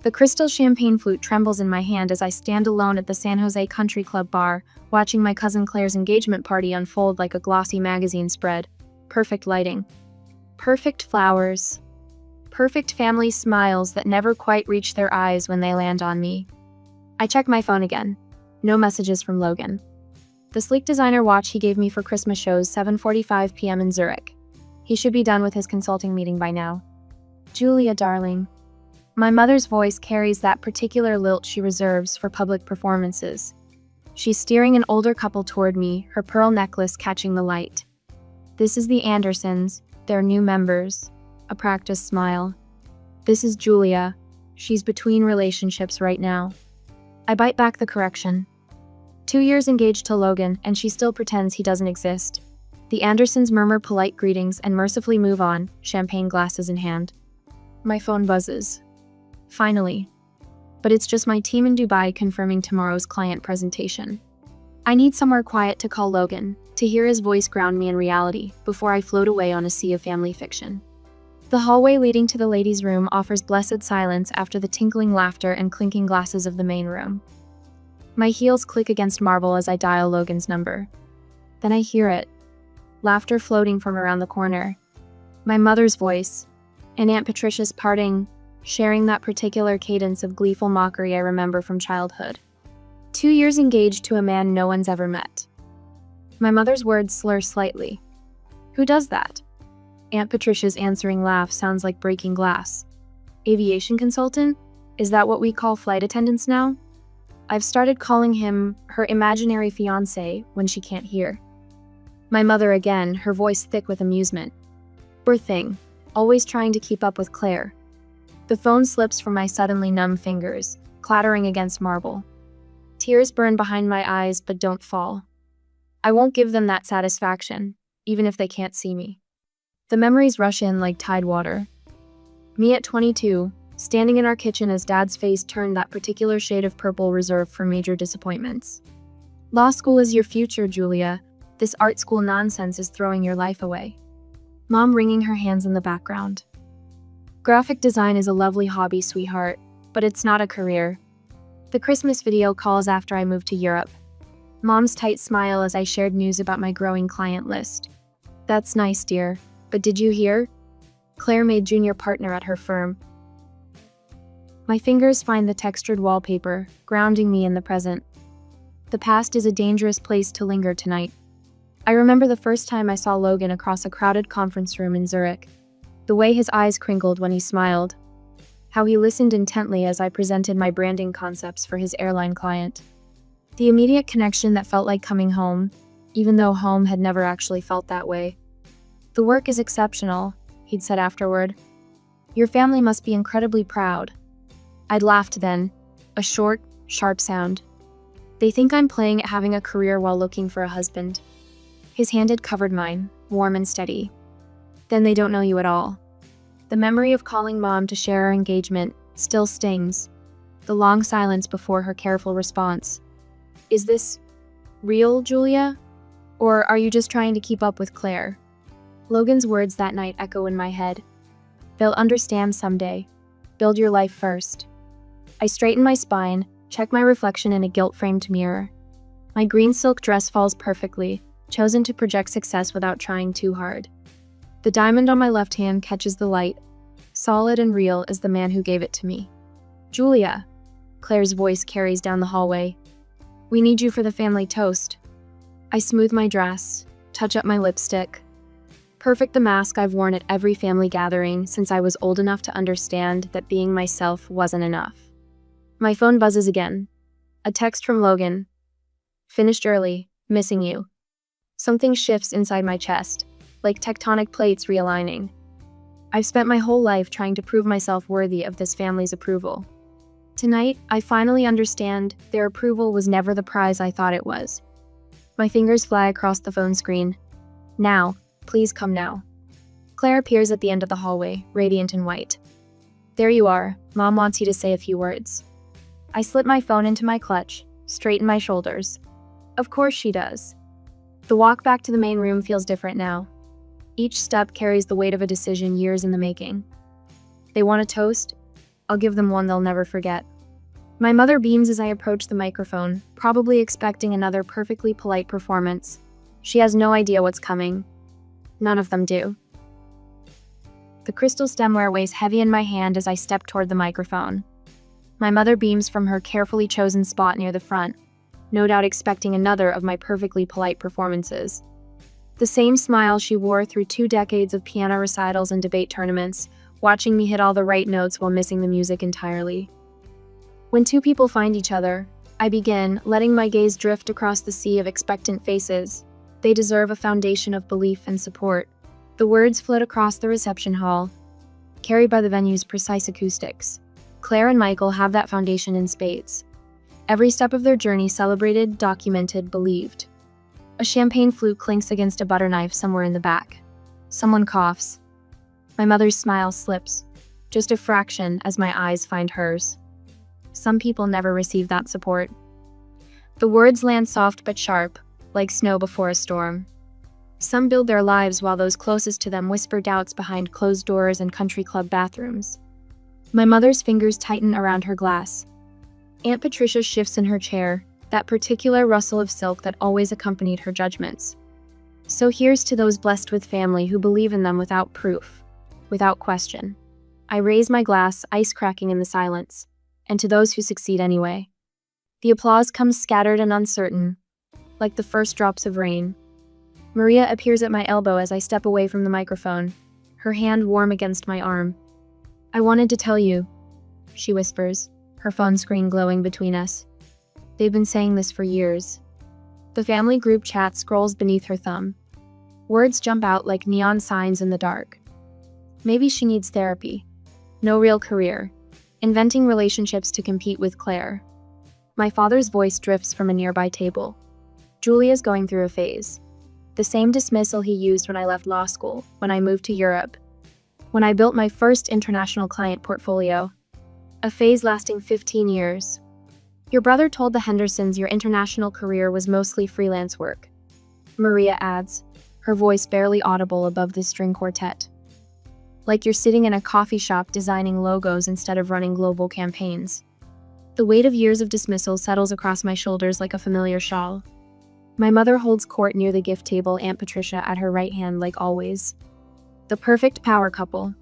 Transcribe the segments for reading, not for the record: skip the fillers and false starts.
The crystal champagne flute trembles in my hand as I stand alone at the San Jose Country Club bar, watching my cousin Claire's engagement party unfold like a glossy magazine spread. Perfect lighting. Perfect flowers. Perfect family smiles that never quite reach their eyes when they land on me. I check my phone again. No messages from Logan. The sleek designer watch he gave me for Christmas shows 7:45 p.m. in Zurich. He should be done with his consulting meeting by now. Julia, darling. My mother's voice carries that particular lilt she reserves for public performances. She's steering an older couple toward me, her pearl necklace catching the light. This is the Andersons, their new members. A practiced smile. This is Julia. She's between relationships right now. I bite back the correction. 2 years engaged to Logan, and she still pretends he doesn't exist. The Andersons murmur polite greetings and mercifully move on, champagne glasses in hand. My phone buzzes. Finally. But it's just my team in Dubai confirming tomorrow's client presentation. I need somewhere quiet to call Logan, to hear his voice ground me in reality, before I float away on a sea of family fiction. The hallway leading to the ladies' room offers blessed silence after the tinkling laughter and clinking glasses of the main room. My heels click against marble as I dial Logan's number. Then I hear it. Laughter floating from around the corner. My mother's voice, and Aunt Patricia's parting, sharing that particular cadence of gleeful mockery I remember from childhood. 2 years engaged to a man no one's ever met. My mother's words slur slightly. Who does that? Aunt Patricia's answering laugh sounds like breaking glass. Aviation consultant? Is that what we call flight attendants now? I've started calling him her imaginary fiancé when she can't hear. My mother again, her voice thick with amusement. Poor thing, always trying to keep up with Claire. The phone slips from my suddenly numb fingers, clattering against marble. Tears burn behind my eyes but don't fall. I won't give them that satisfaction, even if they can't see me. The memories rush in like tide water. Me at 22, standing in our kitchen as Dad's face turned that particular shade of purple reserved for major disappointments. Law school is your future, Julia. This art school nonsense is throwing your life away. Mom wringing her hands in the background. Graphic design is a lovely hobby, sweetheart, but it's not a career. The Christmas video calls after I moved to Europe. Mom's tight smile as I shared news about my growing client list. That's nice, dear, but did you hear? Claire made junior partner at her firm. My fingers find the textured wallpaper, grounding me in the present. The past is a dangerous place to linger tonight. I remember the first time I saw Logan across a crowded conference room in Zurich. The way his eyes crinkled when he smiled. How he listened intently as I presented my branding concepts for his airline client. The immediate connection that felt like coming home, even though home had never actually felt that way. The work is exceptional, he'd said afterward. Your family must be incredibly proud. I'd laughed then, a short, sharp sound. They think I'm playing at having a career while looking for a husband. His hand had covered mine, warm and steady. Then they don't know you at all. The memory of calling Mom to share our engagement still stings. The long silence before her careful response. Is this real, Julia? Or are you just trying to keep up with Claire? Logan's words that night echo in my head. They'll understand someday. Build your life first. I straighten my spine, check my reflection in a gilt-framed mirror. My green silk dress falls perfectly, chosen to project success without trying too hard. The diamond on my left hand catches the light, solid and real as the man who gave it to me. Julia, Claire's voice carries down the hallway. We need you for the family toast. I smooth my dress, touch up my lipstick. Perfect the mask I've worn at every family gathering since I was old enough to understand that being myself wasn't enough. My phone buzzes again. A text from Logan. Finished early, missing you. Something shifts inside my chest, like tectonic plates realigning. I've spent my whole life trying to prove myself worthy of this family's approval. Tonight, I finally understand their approval was never the prize I thought it was. My fingers fly across the phone screen. Now, please come now. Claire appears at the end of the hallway, radiant in white. There you are. Mom wants you to say a few words. I slip my phone into my clutch, straighten my shoulders. Of course she does. The walk back to the main room feels different now. Each step carries the weight of a decision years in the making. They want a toast? I'll give them one they'll never forget. My mother beams as I approach the microphone, probably expecting another perfectly polite performance. She has no idea what's coming. None of them do. The crystal stemware weighs heavy in my hand as I step toward the microphone. My mother beams from her carefully chosen spot near the front, no doubt expecting another of my perfectly polite performances. The same smile she wore through 2 decades of piano recitals and debate tournaments, watching me hit all the right notes while missing the music entirely. When two people find each other, I begin, letting my gaze drift across the sea of expectant faces. They deserve a foundation of belief and support. The words float across the reception hall, carried by the venue's precise acoustics. Claire and Michael have that foundation in spades. Every step of their journey celebrated, documented, believed. A champagne flute clinks against a butter knife somewhere in the back. Someone coughs. My mother's smile slips, just a fraction as my eyes find hers. Some people never receive that support. The words land soft but sharp, like snow before a storm. Some build their lives while those closest to them whisper doubts behind closed doors and country club bathrooms. My mother's fingers tighten around her glass. Aunt Patricia shifts in her chair, that particular rustle of silk that always accompanied her judgments. So here's to those blessed with family who believe in them without proof, without question. I raise my glass, ice cracking in the silence, and to those who succeed anyway. The applause comes scattered and uncertain, like the first drops of rain. Maria appears at my elbow as I step away from the microphone, her hand warm against my arm. "I wanted to tell you," she whispers, her phone screen glowing between us. "They've been saying this for years." The family group chat scrolls beneath her thumb. Words jump out like neon signs in the dark. Maybe she needs therapy. No real career. Inventing relationships to compete with Claire. My father's voice drifts from a nearby table. "Julia's going through a phase. The same dismissal he used when I left law school, when I moved to Europe, when I built my first international client portfolio. A phase lasting 15 years. Your brother told the Hendersons your international career was mostly freelance work," Maria adds, her voice barely audible above the string quartet. "Like you're sitting in a coffee shop designing logos instead of running global campaigns." The weight of years of dismissal settles across my shoulders like a familiar shawl. My mother holds court near the gift table, Aunt Patricia at her right hand like always. The perfect power couple.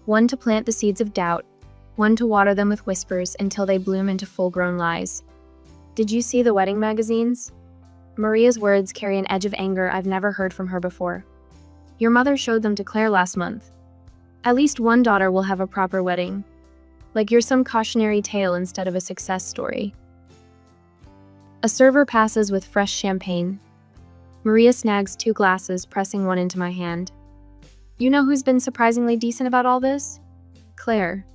One to plant the seeds of doubt, one to water them with whispers until they bloom into full-grown lies. "Did you see the wedding magazines?" Maria's words carry an edge of anger I've never heard from her before. "Your mother showed them to Claire last month. At least one daughter will have a proper wedding. Like you're some cautionary tale instead of a success story." A server passes with fresh champagne. Maria snags 2 glasses, pressing one into my hand. "You know who's been surprisingly decent about all this? Claire.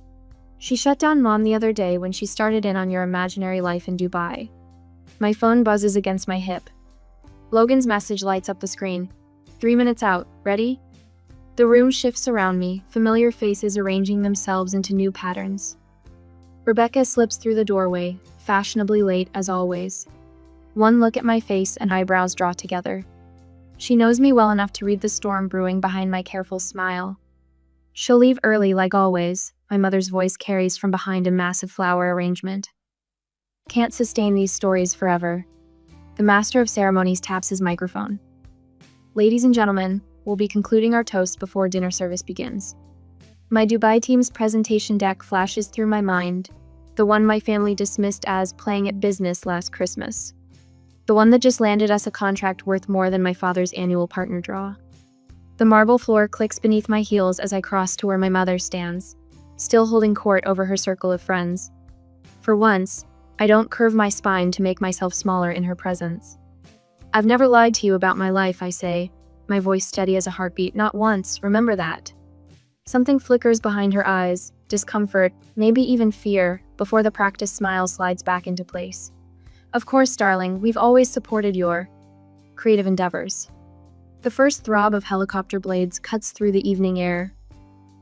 She shut down Mom the other day when she started in on your imaginary life in Dubai." My phone buzzes against my hip. Logan's message lights up the screen. 3 minutes out. Ready?" The room shifts around me, familiar faces arranging themselves into new patterns. Rebecca slips through the doorway, fashionably late as always. One look at my face and eyebrows draw together. She knows me well enough to read the storm brewing behind my careful smile. "She'll leave early like always," my mother's voice carries from behind a massive flower arrangement. "Can't sustain these stories forever." The master of ceremonies taps his microphone. "Ladies and gentlemen, we'll be concluding our toast before dinner service begins." My Dubai team's presentation deck flashes through my mind, the one my family dismissed as playing at business last Christmas. The one that just landed us a contract worth more than my father's annual partner draw. The marble floor clicks beneath my heels as I cross to where my mother stands, still holding court over her circle of friends. For once, I don't curve my spine to make myself smaller in her presence. "I've never lied to you about my life," I say, my voice steady as a heartbeat. "Not once, remember that." Something flickers behind her eyes, discomfort, maybe even fear, before the practiced smile slides back into place. "Of course, darling, we've always supported your creative endeavors." The first throb of helicopter blades cuts through the evening air.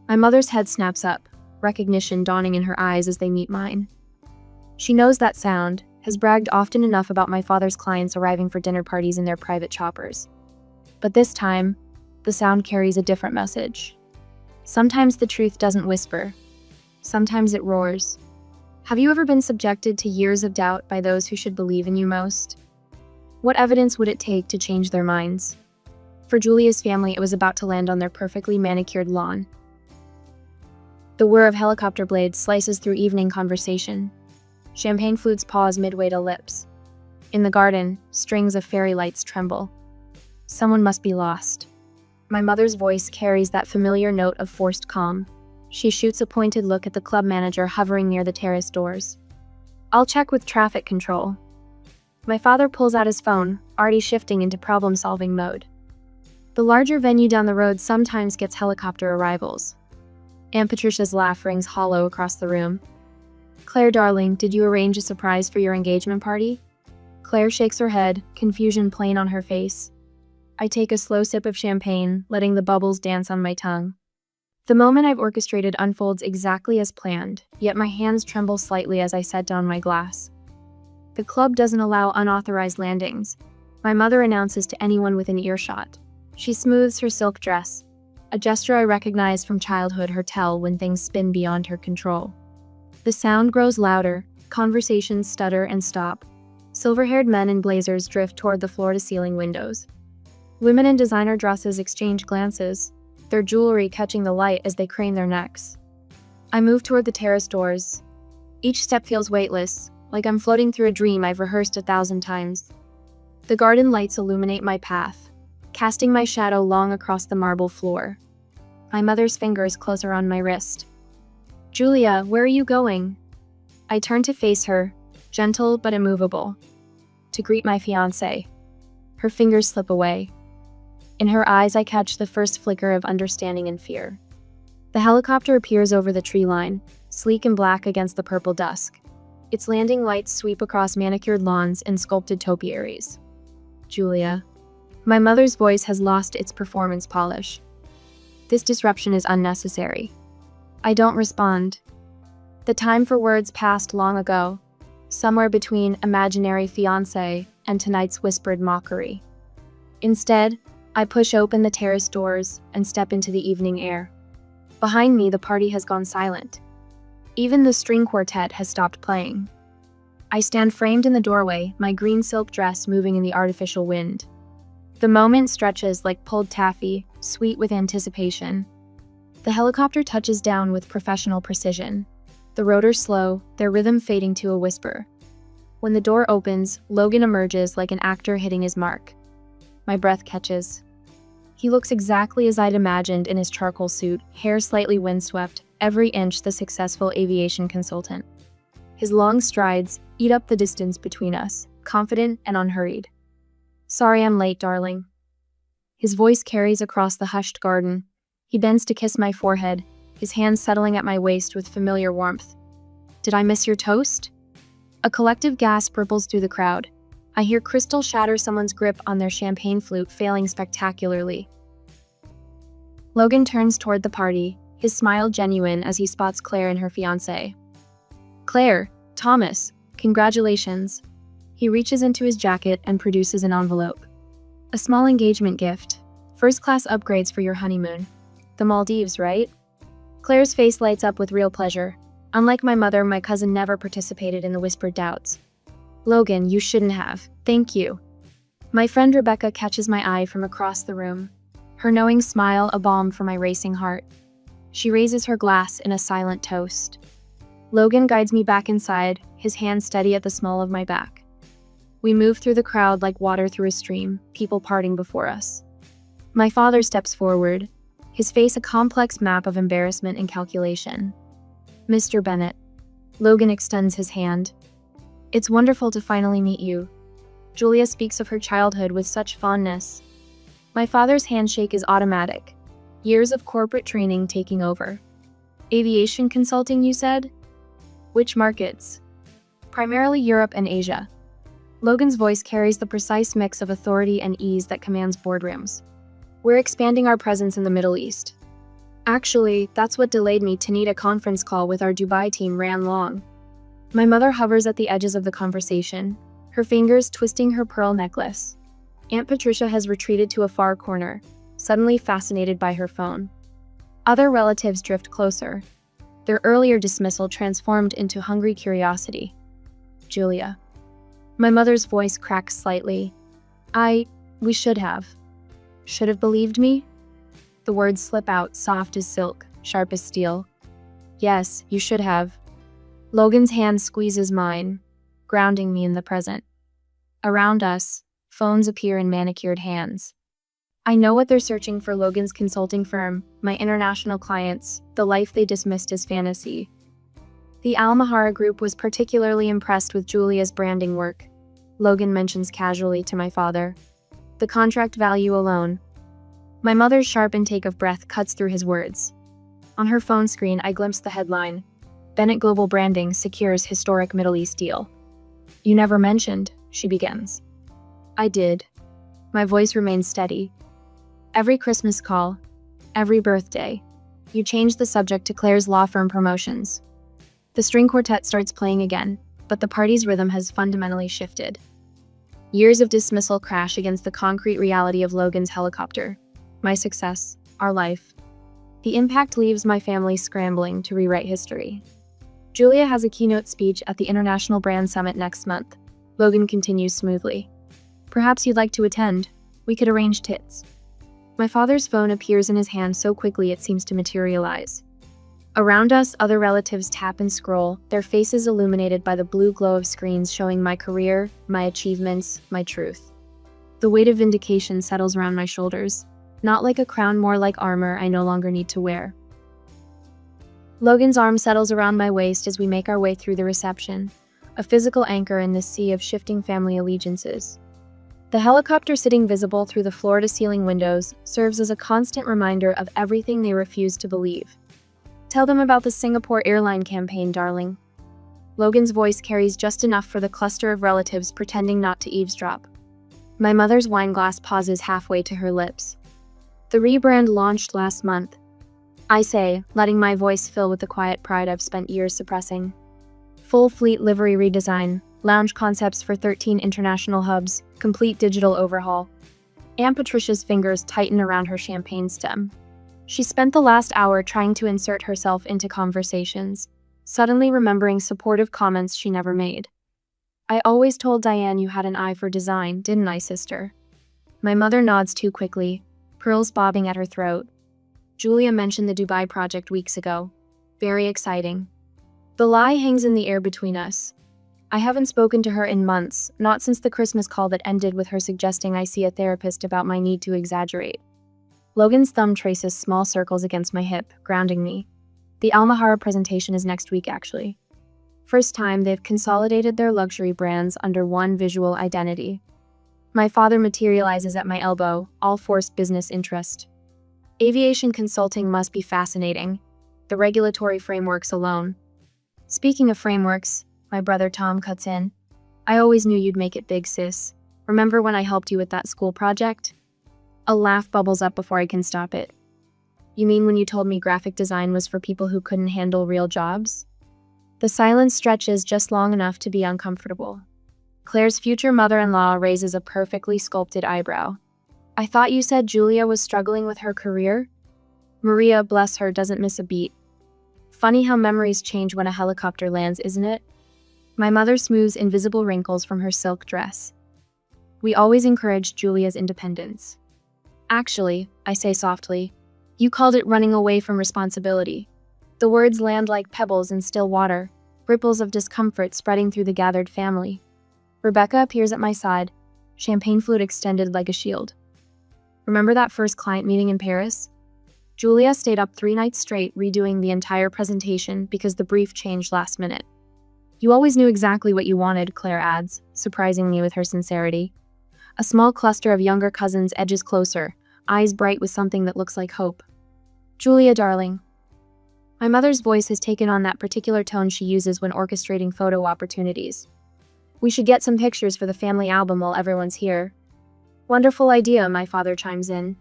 My mother's head snaps up, recognition dawning in her eyes as they meet mine. She knows that sound, has bragged often enough about my father's clients arriving for dinner parties in their private choppers. But this time, the sound carries a different message. Sometimes the truth doesn't whisper. Sometimes it roars. Have you ever been subjected to years of doubt by those who should believe in you most? What evidence would it take to change their minds? For Julia's family, it was about to land on their perfectly manicured lawn. The whir of helicopter blades slices through evening conversation. Champagne flutes pause midway to lips. In the garden, strings of fairy lights tremble. Someone must be lost. My mother's voice carries that familiar note of forced calm. She shoots a pointed look at the club manager hovering near the terrace doors. I'll check with traffic control. My father pulls out his phone, already shifting into problem-solving mode. The larger venue down the road sometimes gets helicopter arrivals. Aunt Patricia's laugh rings hollow across the room. Claire, darling, did you arrange a surprise for your engagement party? Claire shakes her head, confusion plain on her face. I take a slow sip of champagne, letting the bubbles dance on my tongue. The moment I've orchestrated unfolds exactly as planned, yet my hands tremble slightly as I set down my glass. The club doesn't allow unauthorized landings. My mother announces to anyone within earshot. She smooths her silk dress, a gesture I recognize from childhood, her tell when things spin beyond her control. The sound grows louder, conversations stutter and stop. Silver-haired men in blazers drift toward the floor-to-ceiling windows. Women in designer dresses exchange glances, their jewelry catching the light as they crane their necks. I move toward the terrace doors. Each step feels weightless, like I'm floating through a dream I've rehearsed 1,000 times. The garden lights illuminate my path, casting my shadow long across the marble floor. My mother's fingers close around my wrist. Julia, where are you going? I turn to face her, gentle but immovable, to greet my fiancé. Her fingers slip away. In her eyes, I catch the first flicker of understanding and fear. The helicopter appears over the tree line, sleek and black against the purple dusk. Its landing lights sweep across manicured lawns and sculpted topiaries. Julia. My mother's voice has lost its performance polish. This disruption is unnecessary. I don't respond. The time for words passed long ago, somewhere between imaginary fiancé and tonight's whispered mockery. Instead, I push open the terrace doors and step into the evening air. Behind me, the party has gone silent. Even the string quartet has stopped playing. I stand framed in the doorway, my green silk dress moving in the artificial wind. The moment stretches like pulled taffy, sweet with anticipation. The helicopter touches down with professional precision. The rotors slow, their rhythm fading to a whisper. When the door opens, Logan emerges like an actor hitting his mark. My breath catches. He looks exactly as I'd imagined in his charcoal suit, hair slightly windswept, every inch the successful aviation consultant. His long strides eat up the distance between us, confident and unhurried. Sorry I'm late, darling. His voice carries across the hushed garden. He bends to kiss my forehead, his hands settling at my waist with familiar warmth. Did I miss your toast? A collective gasp ripples through the crowd. I hear crystal shatter someone's grip on their champagne flute, failing spectacularly. Logan turns toward the party, his smile genuine as he spots Claire and her fiancé. Claire, Thomas, congratulations. He reaches into his jacket and produces an envelope. A small engagement gift. First-class upgrades for your honeymoon. The Maldives, right? Claire's face lights up with real pleasure. Unlike my mother, my cousin never participated in the whispered doubts. Logan, you shouldn't have. Thank you. My friend Rebecca catches my eye from across the room. Her knowing smile a balm for my racing heart. She raises her glass in a silent toast. Logan guides me back inside, his hand steady at the small of my back. We move through the crowd like water through a stream, people parting before us. My father steps forward, his face a complex map of embarrassment and calculation. Mr. Bennett. Logan extends his hand. It's wonderful to finally meet you. Julia speaks of her childhood with such fondness. My father's handshake is automatic. Years of corporate training taking over. Aviation consulting, you said? Which markets? Primarily Europe and Asia. Logan's voice carries the precise mix of authority and ease that commands boardrooms. We're expanding our presence in the Middle East. Actually, that's what delayed me to need a conference call with our Dubai team ran long. My mother hovers at the edges of the conversation, her fingers twisting her pearl necklace. Aunt Patricia has retreated to a far corner, suddenly fascinated by her phone. Other relatives drift closer, Their earlier dismissal transformed into hungry curiosity. Julia. My mother's voice cracks slightly. We should have. Should have believed me? The words slip out, soft as silk, sharp as steel. Yes, you should have. Logan's hand squeezes mine, grounding me in the present. Around us, phones appear in manicured hands. I know what they're searching for: Logan's consulting firm, my international clients, the life they dismissed as fantasy. The Almahara group was particularly impressed with Julia's branding work. Logan mentions casually to my father. The contract value alone. My mother's sharp intake of breath cuts through his words. On her phone screen, I glimpse the headline: Bennett Global Branding secures historic Middle East deal. You never mentioned, she begins. I did. My voice remains steady. Every Christmas call, every birthday, you change the subject to Claire's law firm promotions. The string quartet starts playing again, but the party's rhythm has fundamentally shifted. Years of dismissal crash against the concrete reality of Logan's helicopter. My success, our life. The impact leaves my family scrambling to rewrite history. Julia has a keynote speech at the International Brand Summit next month. Logan continues smoothly. Perhaps you'd like to attend. We could arrange tits. My father's phone appears in his hand so quickly it seems to materialize. Around us, other relatives tap and scroll, their faces illuminated by the blue glow of screens showing my career, my achievements, my truth. The weight of vindication settles around my shoulders, not like a crown, more like armor I no longer need to wear. Logan's arm settles around my waist as we make our way through the reception, a physical anchor in this sea of shifting family allegiances. The helicopter sitting visible through the floor-to-ceiling windows serves as a constant reminder of everything they refuse to believe. Tell them about the Singapore airline campaign, darling. Logan's voice carries just enough for the cluster of relatives pretending not to eavesdrop. My mother's wine glass pauses halfway to her lips. The rebrand launched last month, I say, letting my voice fill with the quiet pride I've spent years suppressing. Full fleet livery redesign, lounge concepts for 13 international hubs, complete digital overhaul. Aunt Patricia's fingers tighten around her champagne stem. She spent the last hour trying to insert herself into conversations, suddenly remembering supportive comments she never made. I always told Diane you had an eye for design, didn't I, sister? My mother nods too quickly, pearls bobbing at her throat. Julia mentioned the Dubai project weeks ago. Very exciting. The lie hangs in the air between us. I haven't spoken to her in months, not since the Christmas call that ended with her suggesting I see a therapist about my need to exaggerate. Logan's thumb traces small circles against my hip, grounding me. The Almahara presentation is next week, actually. First time they've consolidated their luxury brands under one visual identity. My father materializes at my elbow, all forced business interest. Aviation consulting must be fascinating. The regulatory frameworks alone. Speaking of frameworks, my brother Tom cuts in. I always knew you'd make it big, sis. Remember when I helped you with that school project? A laugh bubbles up before I can stop it. You mean when you told me graphic design was for people who couldn't handle real jobs? The silence stretches just long enough to be uncomfortable. Claire's future mother-in-law raises a perfectly sculpted eyebrow. I thought you said Julia was struggling with her career? Maria, bless her, doesn't miss a beat. Funny how memories change when a helicopter lands, isn't it? My mother smooths invisible wrinkles from her silk dress. We always encouraged Julia's independence. Actually, I say softly, you called it running away from responsibility. The words land like pebbles in still water, ripples of discomfort spreading through the gathered family. Rebecca appears at my side, champagne flute extended like a shield. Remember that first client meeting in Paris? Julia stayed up 3 nights straight redoing the entire presentation because the brief changed last minute. You always knew exactly what you wanted, Claire adds, surprising me with her sincerity. A small cluster of younger cousins edges closer, eyes bright with something that looks like hope. Julia, darling. My mother's voice has taken on that particular tone she uses when orchestrating photo opportunities. We should get some pictures for the family album while everyone's here. Wonderful idea, my father chimes in.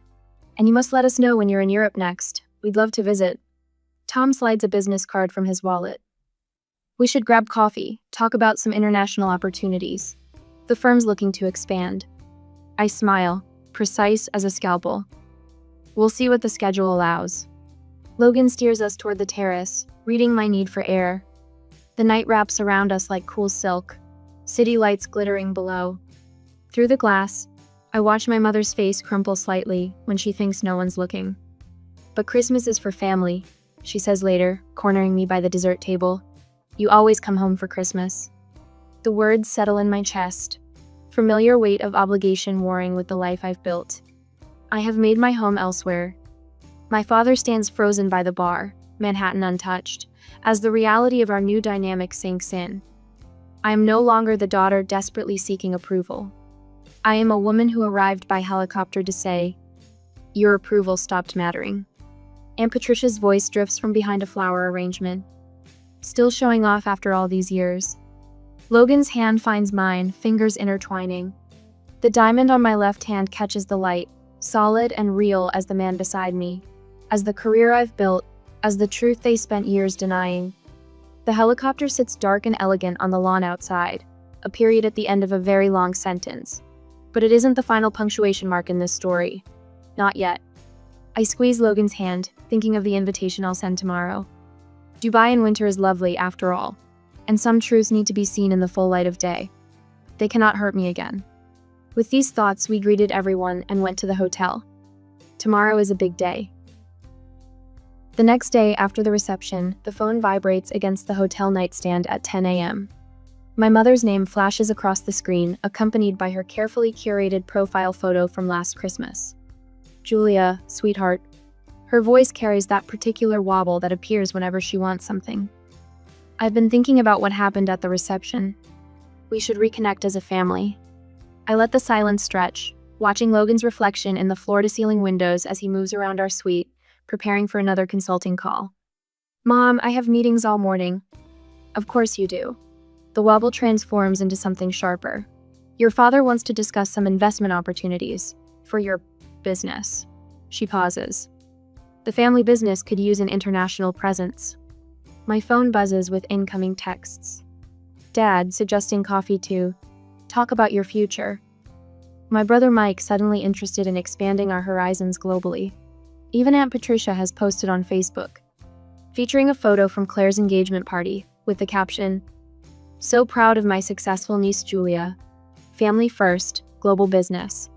And you must let us know when you're in Europe next. We'd love to visit. Tom slides a business card from his wallet. We should grab coffee, talk about some international opportunities. The firm's looking to expand. I smile, precise as a scalpel. We'll see what the schedule allows. Logan steers us toward the terrace, reading my need for air. The night wraps around us like cool silk, city lights glittering below. Through the glass, I watch my mother's face crumple slightly when she thinks no one's looking. But Christmas is for family, she says later, cornering me by the dessert table. You always come home for Christmas. The words settle in my chest, familiar weight of obligation warring with the life I've built. I have made my home elsewhere. My father stands frozen by the bar, Manhattan untouched, as the reality of our new dynamic sinks in. I am no longer the daughter desperately seeking approval. I am a woman who arrived by helicopter to say, "Your approval stopped mattering." Aunt Patricia's voice drifts from behind a flower arrangement. Still showing off after all these years. Logan's hand finds mine, fingers intertwining. The diamond on my left hand catches the light, solid and real as the man beside me, as the career I've built, as the truth they spent years denying. The helicopter sits dark and elegant on the lawn outside, a period at the end of a very long sentence. But it isn't the final punctuation mark in this story. Not yet. I squeeze Logan's hand, thinking of the invitation I'll send tomorrow. Dubai in winter is lovely, after all, and some truths need to be seen in the full light of day. They cannot hurt me again. With these thoughts, we greeted everyone and went to the hotel. Tomorrow is a big day. The next day, after the reception, the phone vibrates against the hotel nightstand at 10 a.m. My mother's name flashes across the screen, accompanied by her carefully curated profile photo from last Christmas. Julia, sweetheart. Her voice carries that particular wobble that appears whenever she wants something. I've been thinking about what happened at the reception. We should reconnect as a family. I let the silence stretch, watching Logan's reflection in the floor-to-ceiling windows as he moves around our suite, preparing for another consulting call. Mom, I have meetings all morning. Of course you do. The wobble transforms into something sharper. Your father wants to discuss some investment opportunities for your business. She pauses. The family business could use an international presence. My phone buzzes with incoming texts. Dad suggesting coffee to talk about your future. My brother Mike suddenly interested in expanding our horizons globally. Even Aunt Patricia has posted on Facebook, featuring a photo from Claire's engagement party with the caption, "So proud of my successful niece Julia. Family first, global business."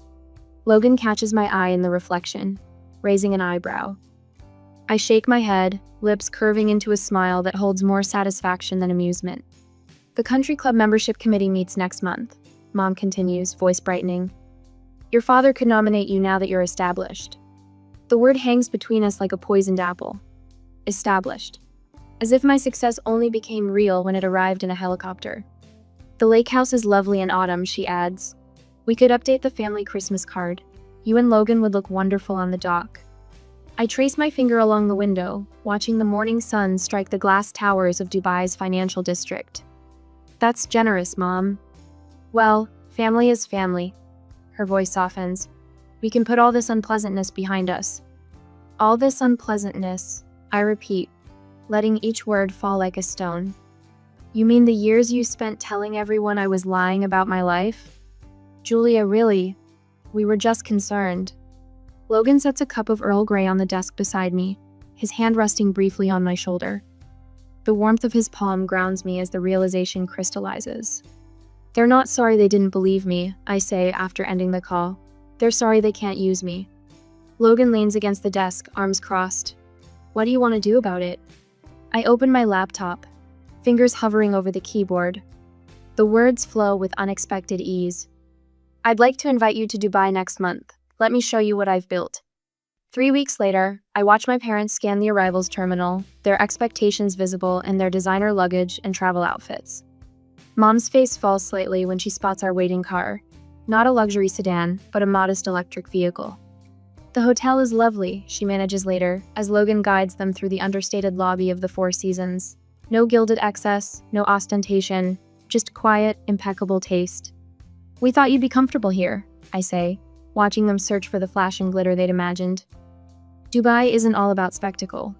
Logan catches my eye in the reflection, raising an eyebrow. I shake my head, lips curving into a smile that holds more satisfaction than amusement. The country club membership committee meets next month, Mom continues, voice brightening. Your father could nominate you now that you're established. The word hangs between us like a poisoned apple. Established. As if my success only became real when it arrived in a helicopter. The lake house is lovely in autumn, she adds. We could update the family Christmas card. You and Logan would look wonderful on the dock. I trace my finger along the window, watching the morning sun strike the glass towers of Dubai's financial district. That's generous, Mom. Well, family is family. Her voice softens. We can put all this unpleasantness behind us. All this unpleasantness, I repeat, letting each word fall like a stone. You mean the years you spent telling everyone I was lying about my life? Julia, really? We were just concerned. Logan sets a cup of Earl Grey on the desk beside me, his hand resting briefly on my shoulder. The warmth of his palm grounds me as the realization crystallizes. They're not sorry they didn't believe me, I say after ending the call. They're sorry they can't use me. Logan leans against the desk, arms crossed. What do you want to do about it? I open my laptop, fingers hovering over the keyboard. The words flow with unexpected ease. I'd like to invite you to Dubai next month. Let me show you what I've built. 3 weeks later, I watch my parents scan the arrivals terminal, their expectations visible in their designer luggage and travel outfits. Mom's face falls slightly when she spots our waiting car. Not a luxury sedan, but a modest electric vehicle. The hotel is lovely, she manages later, as Logan guides them through the understated lobby of the Four Seasons. No gilded excess, no ostentation, just quiet, impeccable taste. We thought you'd be comfortable here, I say, watching them search for the flash and glitter they'd imagined. Dubai isn't all about spectacle.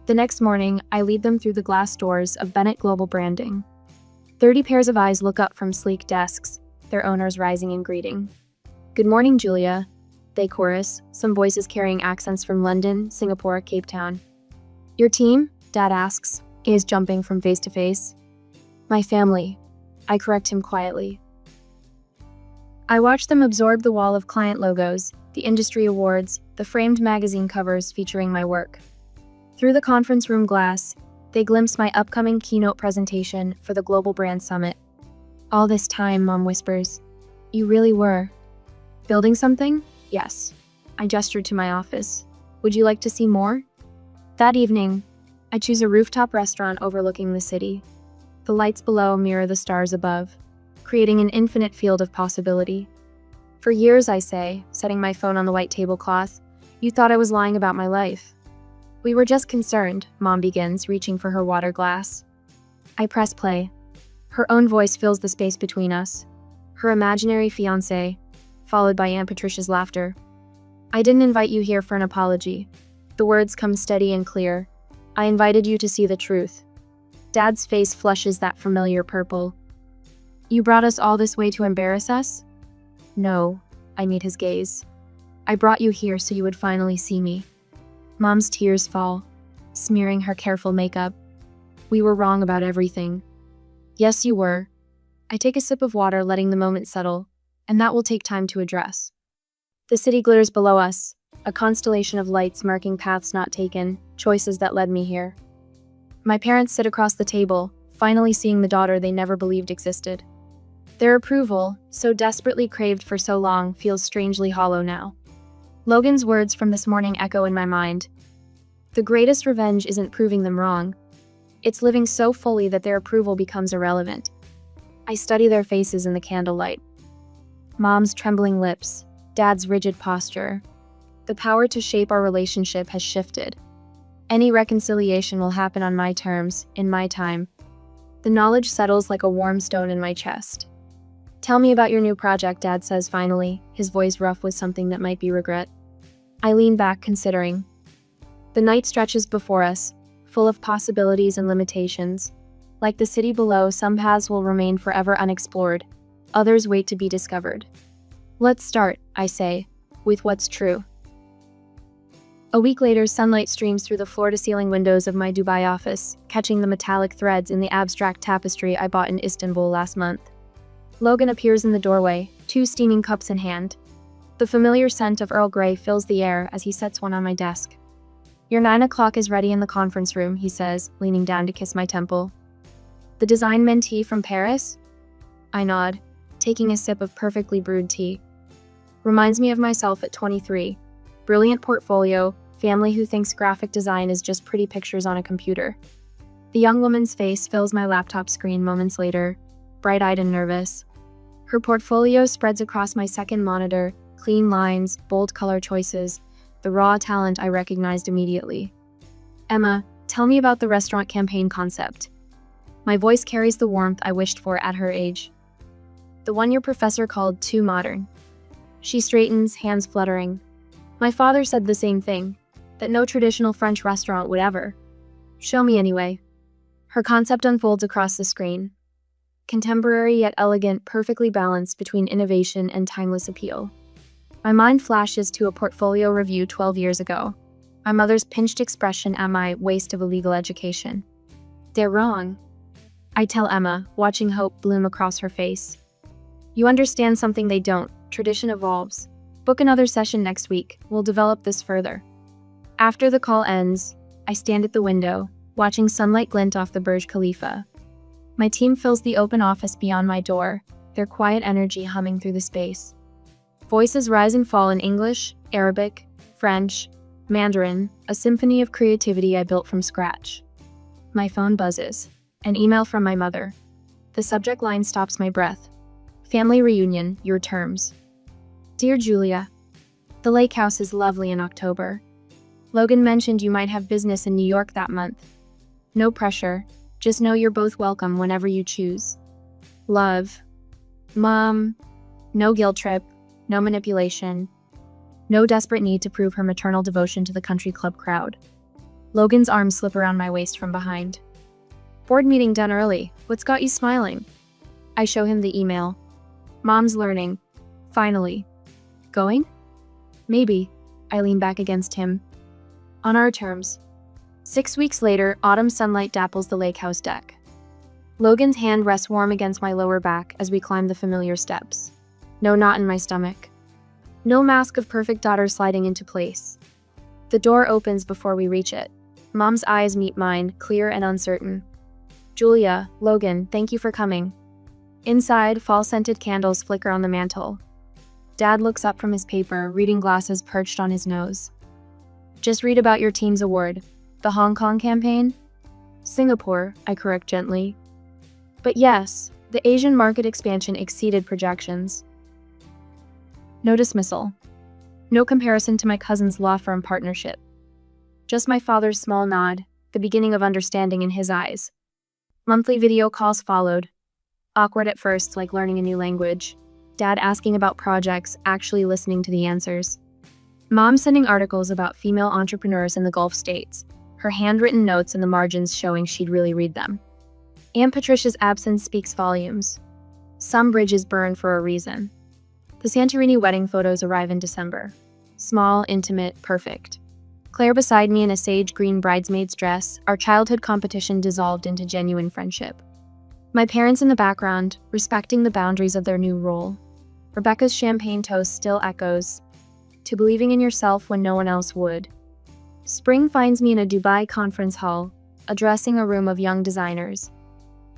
The next morning, I lead them through the glass doors of Bennett Global Branding. 30 pairs of eyes look up from sleek desks, their owners rising in greeting. Good morning, Julia, they chorus, some voices carrying accents from London, Singapore, Cape Town. Your team? Dad asks, gaze jumping from face to face. My family. I correct him quietly. I watch them absorb the wall of client logos, the industry awards, the framed magazine covers featuring my work. Through the conference room glass, they glimpse my upcoming keynote presentation for the Global Brand Summit. All this time, Mom whispers, "You really were building something?" Yes. I gestured to my office. Would you like to see more? That evening, I choose a rooftop restaurant overlooking the city. The lights below mirror the stars above, creating an infinite field of possibility. For years, I say, setting my phone on the white tablecloth, you thought I was lying about my life. We were just concerned, Mom begins, reaching for her water glass. I press play. Her own voice fills the space between us. Her imaginary fiancé, followed by Aunt Patricia's laughter. I didn't invite you here for an apology. The words come steady and clear. I invited you to see the truth. Dad's face flushes that familiar purple. You brought us all this way to embarrass us? No, I meet his gaze. I brought you here so you would finally see me. Mom's tears fall, smearing her careful makeup. We were wrong about everything. Yes, you were. I take a sip of water, letting the moment settle, and that will take time to address. The city glitters below us, a constellation of lights marking paths not taken, choices that led me here. My parents sit across the table, finally seeing the daughter they never believed existed. Their approval, so desperately craved for so long, feels strangely hollow now. Logan's words from this morning echo in my mind. The greatest revenge isn't proving them wrong. It's living so fully that their approval becomes irrelevant. I study their faces in the candlelight. Mom's trembling lips, Dad's rigid posture. The power to shape our relationship has shifted. Any reconciliation will happen on my terms, in my time. The knowledge settles like a warm stone in my chest. Tell me about your new project, Dad says finally, his voice rough with something that might be regret. I lean back, considering. The night stretches before us, full of possibilities and limitations. Like the city below, some paths will remain forever unexplored. Others wait to be discovered. Let's start, I say, with what's true. A week later, sunlight streams through the floor-to-ceiling windows of my Dubai office, catching the metallic threads in the abstract tapestry I bought in Istanbul last month. Logan appears in the doorway, 2 steaming cups in hand. The familiar scent of Earl Grey fills the air as he sets one on my desk. Your 9 o'clock is ready in the conference room, he says, leaning down to kiss my temple. The design mentee from Paris? I nod, taking a sip of perfectly brewed tea. Reminds me of myself at 23. Brilliant portfolio, family who thinks graphic design is just pretty pictures on a computer. The young woman's face fills my laptop screen moments later, bright-eyed and nervous. Her portfolio spreads across my second monitor, clean lines, bold color choices, the raw talent I recognized immediately. Emma, tell me about the restaurant campaign concept. My voice carries the warmth I wished for at her age. The one your professor called too modern. She straightens, hands fluttering. My father said the same thing, that no traditional French restaurant would ever. Show me anyway. Her concept unfolds across the screen. Contemporary yet elegant, perfectly balanced between innovation and timeless appeal. My mind flashes to a portfolio review 12 years ago. My mother's pinched expression at my waste of a legal education. They're wrong. I tell Emma, watching hope bloom across her face. You understand something they don't. Tradition evolves. Book another session next week. We'll develop this further. After the call ends, I stand at the window, watching sunlight glint off the Burj Khalifa. My team fills the open office beyond my door, their quiet energy humming through the space. Voices rise and fall in English, Arabic, French, Mandarin, a symphony of creativity I built from scratch. My phone buzzes. An email from my mother. The subject line stops my breath. Family reunion, your terms. Dear Julia, the lake house is lovely in October. Logan mentioned you might have business in New York that month. No pressure. Just know you're both welcome whenever you choose. Love. Mom. No guilt trip. No manipulation. No desperate need to prove her maternal devotion to the country club crowd. Logan's arms slip around my waist from behind. Board meeting done early. What's got you smiling? I show him the email. Mom's learning. Finally. Going? Maybe. I lean back against him. On our terms. 6 weeks later, autumn sunlight dapples the lake house deck. Logan's hand rests warm against my lower back as we climb the familiar steps. No knot in my stomach. No mask of perfect daughter sliding into place. The door opens before we reach it. Mom's eyes meet mine, clear and uncertain. Julia, Logan, thank you for coming. Inside, fall-scented candles flicker on the mantel. Dad looks up from his paper, reading glasses perched on his nose. Just read about your team's award. The Hong Kong campaign? Singapore, I correct gently. But yes, the Asian market expansion exceeded projections. No dismissal. No comparison to my cousin's law firm partnership. Just my father's small nod, the beginning of understanding in his eyes. Monthly video calls followed. Awkward at first, like learning a new language. Dad asking about projects, actually listening to the answers. Mom sending articles about female entrepreneurs in the Gulf states, her handwritten notes in the margins showing she'd really read them. Aunt Patricia's absence speaks volumes. Some bridges burn for a reason. The Santorini wedding photos arrive in December. Small, intimate, perfect. Claire beside me in a sage green bridesmaid's dress, our childhood competition dissolved into genuine friendship. My parents in the background, respecting the boundaries of their new role. Rebecca's champagne toast still echoes, to believing in yourself when no one else would. Spring finds me in a Dubai conference hall, addressing a room of young designers.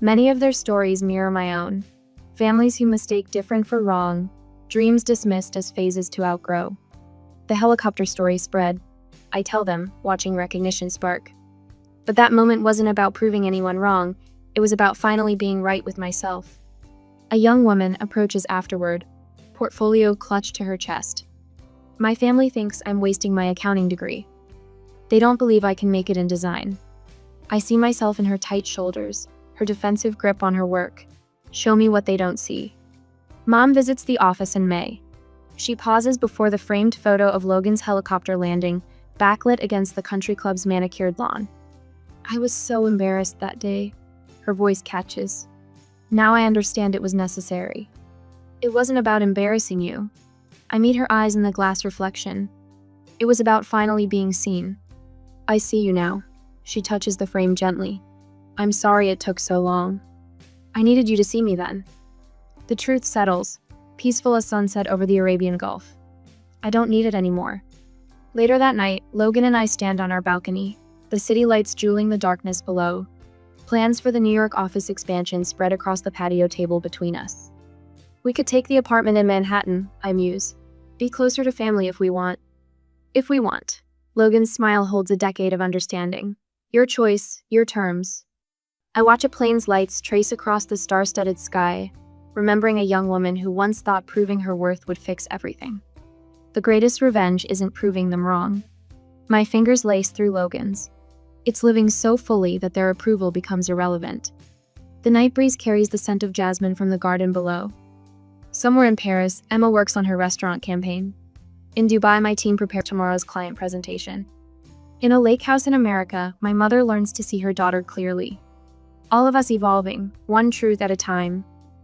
Many of their stories mirror my own. Families who mistake different for wrong, dreams dismissed as phases to outgrow. The helicopter story spread. I tell them, watching recognition spark. But that moment wasn't about proving anyone wrong. It was about finally being right with myself. A young woman approaches afterward, portfolio clutched to her chest. My family thinks I'm wasting my accounting degree. They don't believe I can make it in design. I see myself in her tight shoulders, her defensive grip on her work. Show me what they don't see. Mom visits the office in May. She pauses before the framed photo of Logan's helicopter landing, backlit against the country club's manicured lawn. I was so embarrassed that day. Her voice catches. Now I understand it was necessary. It wasn't about embarrassing you. I meet her eyes in the glass reflection. It was about finally being seen. I see you now. She touches the frame gently. I'm sorry it took so long. I needed you to see me then. The truth settles, peaceful as sunset over the Arabian Gulf. I don't need it anymore. Later that night, Logan and I stand on our balcony, the city lights jeweling the darkness below. Plans for the New York office expansion spread across the patio table between us. We could take the apartment in Manhattan, I muse. Be closer to family if we want. If we want. Logan's smile holds a decade of understanding. Your choice, your terms. I watch a plane's lights trace across the star-studded sky, remembering a young woman who once thought proving her worth would fix everything. The greatest revenge isn't proving them wrong. My fingers lace through Logan's. It's living so fully that their approval becomes irrelevant. The night breeze carries the scent of jasmine from the garden below. Somewhere in Paris, Emma works on her restaurant campaign. In Dubai, my team prepares tomorrow's client presentation. In a lake house in America, my mother learns to see her daughter clearly. All of us evolving, one truth at a time,